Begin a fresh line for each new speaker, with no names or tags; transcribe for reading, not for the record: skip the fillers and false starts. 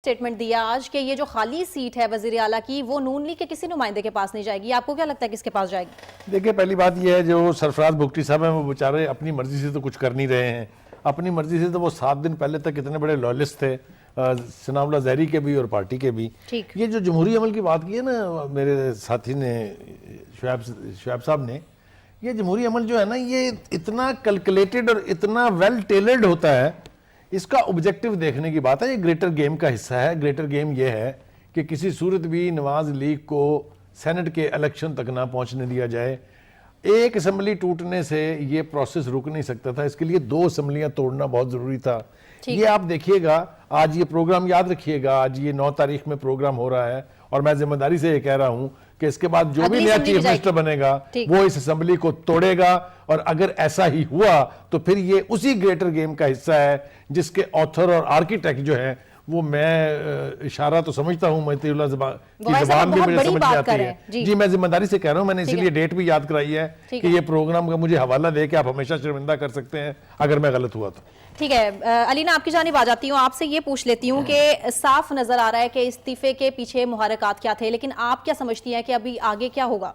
Statement दिया आज के ये जो खाली सीट है वजीर आला की वो नून लीग के किसी नुमाइंदे के पास नहीं जाएगी। आपको क्या लगता है किसके पास जाएगी?
देखिए, पहली बात यह है जो सरफराज भुगटी साहब हैं वो बेचारे अपनी मर्जी से तो कुछ कर नहीं रहे हैं। अपनी मर्जी से तो वो 7 दिन पहले तक इतने बड़े लॉयलिस्ट थे, सनाउल्लाह ज़हरी के भी और पार्टी के भी। ये जो जमहूरी अमल की बात की है ना मेरे साथी ने, शुएब साहब ने, ये जमहूरी अमल जो है ना ये इतना कैलकुलेटेड और इतना वेल टेलर्ड होता है, इसका ऑब्जेक्टिव देखने की बात है। ये ग्रेटर गेम का हिस्सा है। ग्रेटर गेम ये है कि किसी सूरत भी नवाज लीग को सेनेट के इलेक्शन तक ना पहुंचने दिया जाए। एक असम्बली टूटने से ये प्रोसेस रुक नहीं सकता था, इसके लिए 2 असम्बलियां तोड़ना बहुत जरूरी था। ये आप देखिएगा, आज ये प्रोग्राम याद रखिएगा, आज ये 9 तारीख में प्रोग्राम हो रहा है और मैं जिम्मेदारी से ये कह रहा हूं कि इसके बाद जो भी नया चीफ मिनिस्टर बनेगा वो इस असेंबली को तोड़ेगा। और अगर ऐसा ही हुआ तो फिर ये उसी ग्रेटर गेम का हिस्सा है जिसके ऑथर और आर्किटेक्ट जो है वो, मैं इशारा तो समझता हूं मतीउल्लाह की ज़बान भी मुझे समझ में आती है। जी, मैं जिम्मेदारी से कह रहा हूं, मैंने इसीलिए डेट भी याद कराई है कि ये प्रोग्राम का मुझे हवाला दे के आप हमेशा शर्मिंदा कर सकते हैं अगर मैं गलत हुआ तो।
ठीक है अलीना, आपकी जानिब आ जाती हूँ, आपसे ये पूछ लेती हूँ कि साफ नजर आ रहा है कि इस्तीफे के पीछे मुहर्रिकात क्या थे, लेकिन आप क्या समझती हैं कि अभी आगे क्या होगा?